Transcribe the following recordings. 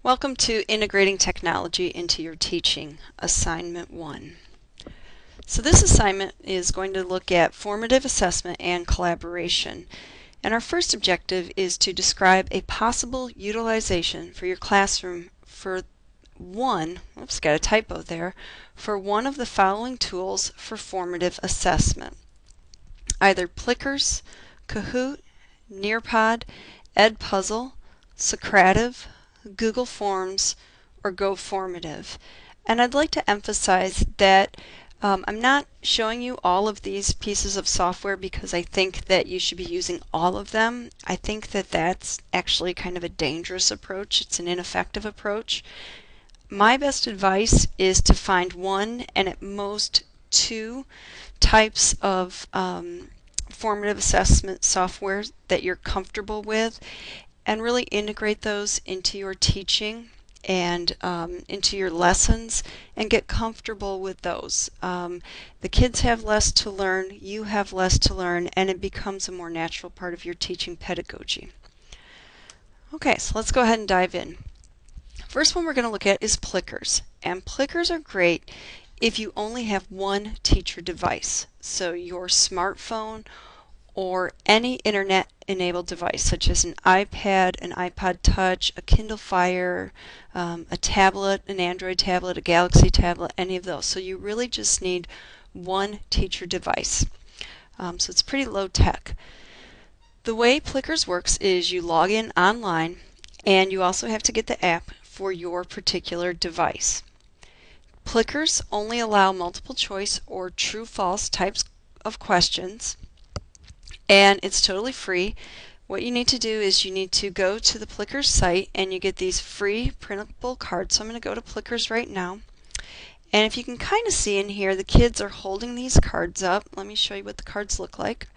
Welcome to Integrating Technology into Your Teaching, Assignment 1. So this assignment is going to look at formative assessment and collaboration. And our first objective is to describe a possible utilization for your classroom for one of the following tools for formative assessment. Either Plickers, Kahoot, Nearpod, Edpuzzle, Socrative, Google Forms, or GoFormative. And I'd like to emphasize that I'm not showing you all of these pieces of software because I think that you should be using all of them. I think that that's actually kind of a dangerous approach. It's an ineffective approach. My best advice is to find one and at most two types of formative assessment software that you're comfortable with, and really integrate those into your teaching and into your lessons and get comfortable with those. The kids have less to learn, you have less to learn, and it becomes a more natural part of your teaching pedagogy. Okay, so let's go ahead and dive in. First one we're going to look at is Plickers. And Plickers are great if you only have one teacher device. So your smartphone or any internet-enabled device, such as an iPad, an iPod Touch, a Kindle Fire, a tablet, an Android tablet, a Galaxy tablet, any of those. So you really just need one teacher device. So it's pretty low tech. The way Plickers works is you log in online, and you also have to get the app for your particular device. Plickers only allow multiple choice or true-false types of questions, and it's totally free. What you need to do is you need to go to the Plickers site and you get these free printable cards. So I'm going to go to Plickers right now. And if you can kind of see in here, the kids are holding these cards up. Let me show you what the cards look like.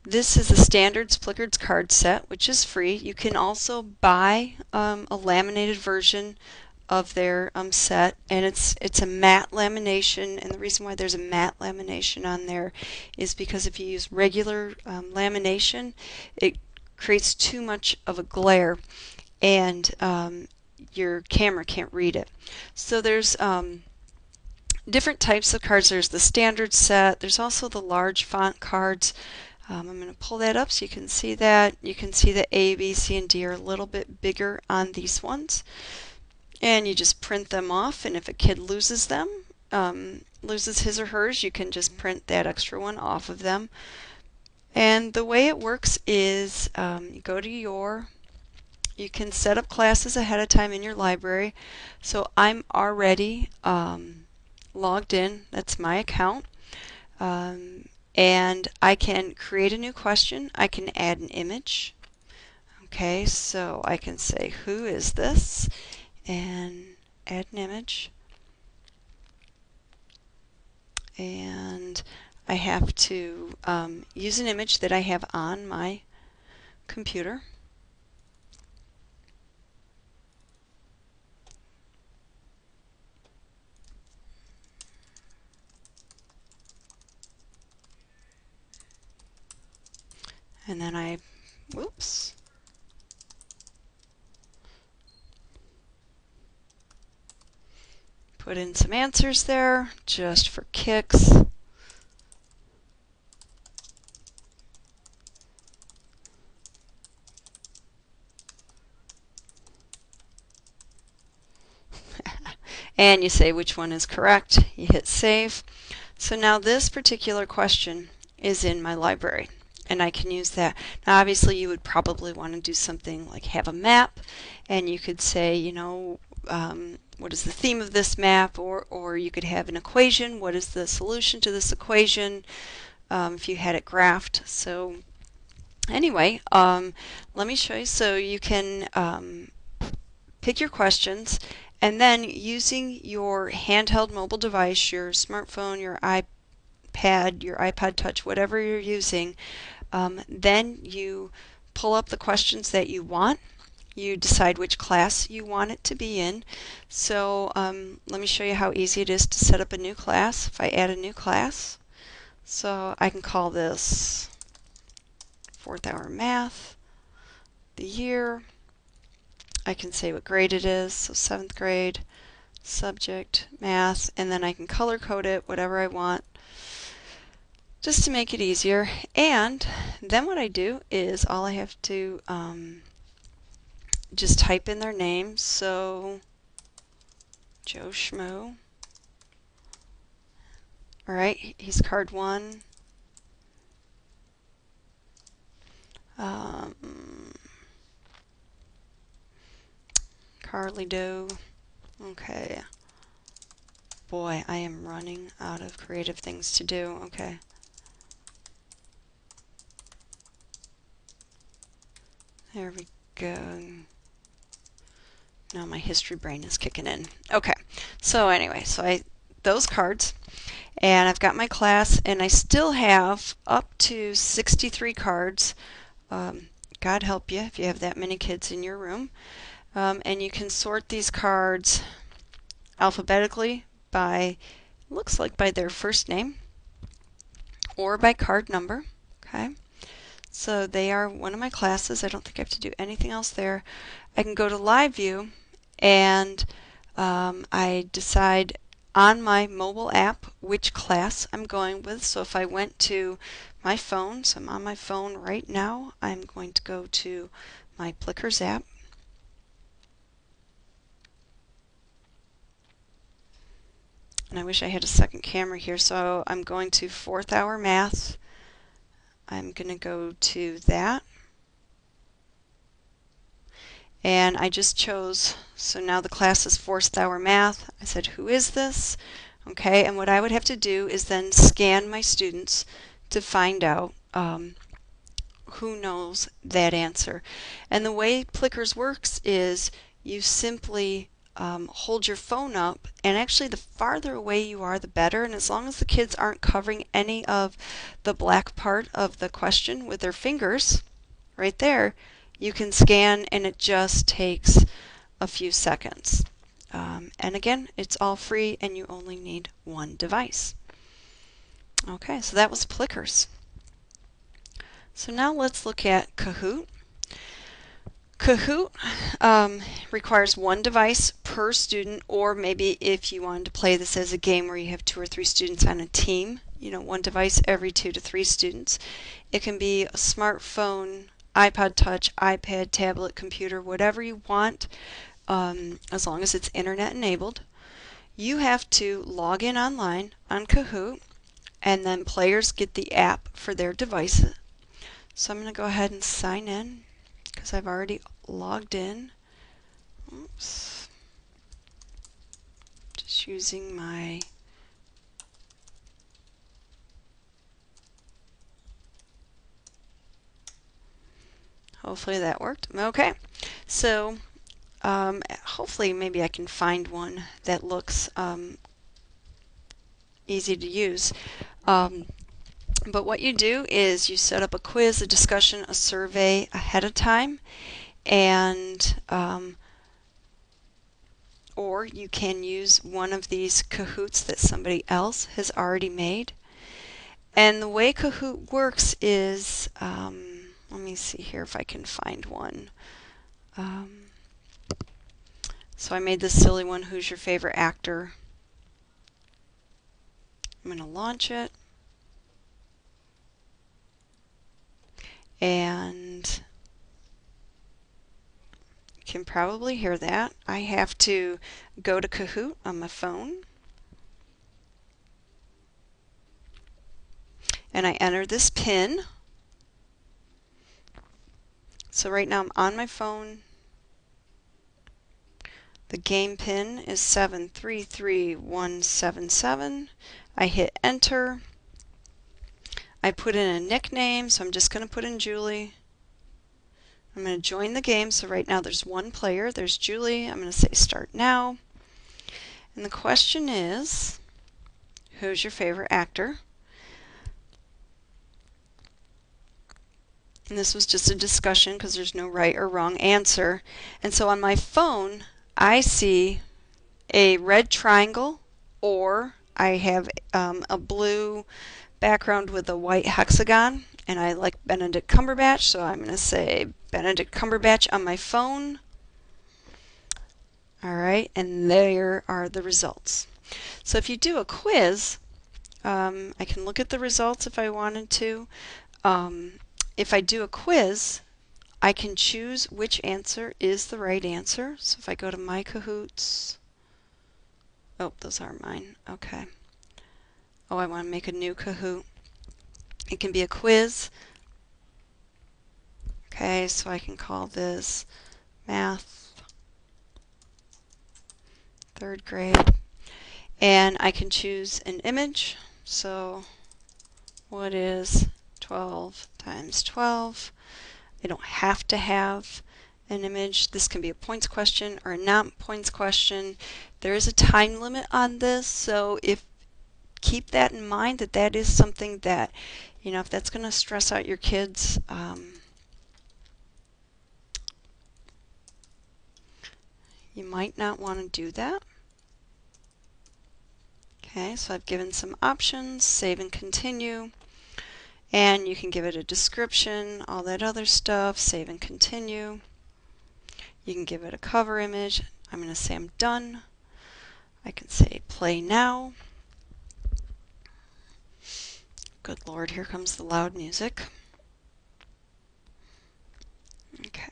This is the standards Plickers card set, which is free. You can also buy a laminated version of their set, and it's a matte lamination, and the reason why there's a matte lamination on there is because if you use regular lamination, it creates too much of a glare and your camera can't read it. So there's different types of cards. There's the standard set, there's also the large font cards. I'm going to pull that up so you can see that. You can see that A, B, C, and D are a little bit bigger on these ones. And you just print them off, and if a kid loses them, loses his or hers, you can just print that extra one off of them. And the way it works is you go to you can set up classes ahead of time in your library. So I'm already logged in, that's my account. And I can create a new question, I can add an image. Okay, so I can say, who is this? And add an image, and I have to use an image that I have on my computer. And then whoops. Put in some answers there, just for kicks. And you say which one is correct. You hit save. So now this particular question is in my library, and I can use that. Now obviously you would probably want to do something like have a map, and you could say, you know, what is the theme of this map, or you could have an equation. What is the solution to this equation if you had it graphed? So anyway, let me show you. So you can pick your questions, and then using your handheld mobile device, your smartphone, your iPad, your iPod Touch, whatever you're using, then you pull up the questions that you want. You decide which class you want it to be in. So let me show you how easy it is to set up a new class. If I add a new class, so I can call this 4th hour math, the year, I can say what grade it is, so 7th grade, subject, math, and then I can color code it, whatever I want, just to make it easier. And then what I do is all I have to just type in their name, so Joe Schmo. Alright, he's card 1. Carly Doe. Okay. Boy, I am running out of creative things to do. Okay. There we go. Now my history brain is kicking in. Okay. So anyway, those cards, and I've got my class, and I still have up to 63 cards. God help you if you have that many kids in your room. And you can sort these cards alphabetically by, looks like by their first name, or by card number. Okay, so they are one of my classes. I don't think I have to do anything else there. I can go to live view, and I decide on my mobile app which class I'm going with. So if I went to my phone, so I'm on my phone right now, I'm going to go to my Plickers app. And I wish I had a second camera here, so I'm going to 4th hour math. I'm going to go to that. And I just chose, so now the class is 4th hour math. I said, who is this? Okay, and what I would have to do is then scan my students to find out who knows that answer. And the way Plickers works is you simply hold your phone up, and actually the farther away you are, the better. And as long as the kids aren't covering any of the black part of the question with their fingers, right there, you can scan, and it just takes a few seconds. And again, it's all free, and you only need one device. Okay, so that was Plickers. So now let's look at Kahoot. Kahoot requires one device per student, or maybe if you wanted to play this as a game where you have 2 or 3 students on a team, one device every 2 to 3 students. It can be a smartphone, iPod Touch, iPad, tablet, computer, whatever you want, as long as it's internet enabled. You have to log in online on Kahoot, and then players get the app for their devices. So I'm going to go ahead and sign in because I've already logged in. Oops. Just using my hopefully that worked. Okay, so hopefully maybe I can find one that looks easy to use. But what you do is you set up a quiz, a discussion, a survey ahead of time, and or you can use one of these Kahoots that somebody else has already made. And the way Kahoot works is, let me see here if I can find one. So I made this silly one, who's your favorite actor? I'm going to launch it. And you can probably hear that. I have to go to Kahoot on my phone. And I enter this pin. So right now I'm on my phone. The game pin is 733177. I hit enter. I put in a nickname, so I'm just going to put in Julie. I'm going to join the game, so right now there's one player. There's Julie. I'm going to say start now. And the question is, who's your favorite actor? And this was just a discussion because there's no right or wrong answer. And so on my phone, I see a red triangle, or I have a blue background with a white hexagon, and I like Benedict Cumberbatch, so I'm going to say Benedict Cumberbatch on my phone. All right, and there are the results. So if you do a quiz, I can look at the results if I wanted to. If I do a quiz, I can choose which answer is the right answer. So if I go to My Kahoots, oh, those are mine. Okay. Oh, I want to make a new Kahoot. It can be a quiz. Okay, so I can call this Math 3rd grade. And I can choose an image. So what is 12 times 12? I don't have to have an image. This can be a points question or a not points question. There is a time limit on this, so keep that in mind, that is something that, if that's going to stress out your kids, you might not want to do that. Okay, so I've given some options, save and continue, and you can give it a description, all that other stuff, save and continue. You can give it a cover image. I'm going to say I'm done. I can say play now. Good Lord, here comes the loud music. Okay.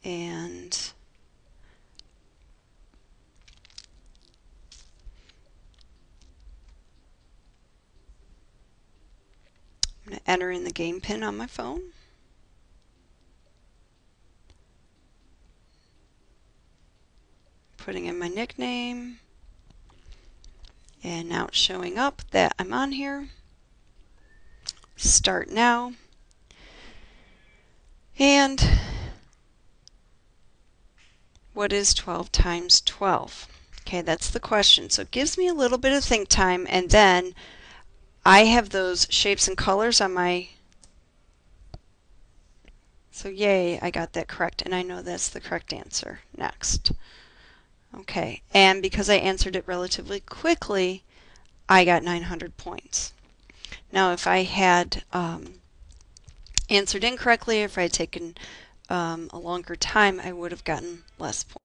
And I'm going to enter in the game pin on my phone. Putting in my nickname. And now it's showing up that I'm on here. Start now. And what is 12 times 12? Okay, that's the question. So it gives me a little bit of think time, and then I have those shapes and colors on my... So yay, I got that correct, and I know that's the correct answer. Next. Okay, and because I answered it relatively quickly, I got 900 points. Now if I had answered incorrectly, if I had taken a longer time, I would have gotten less points.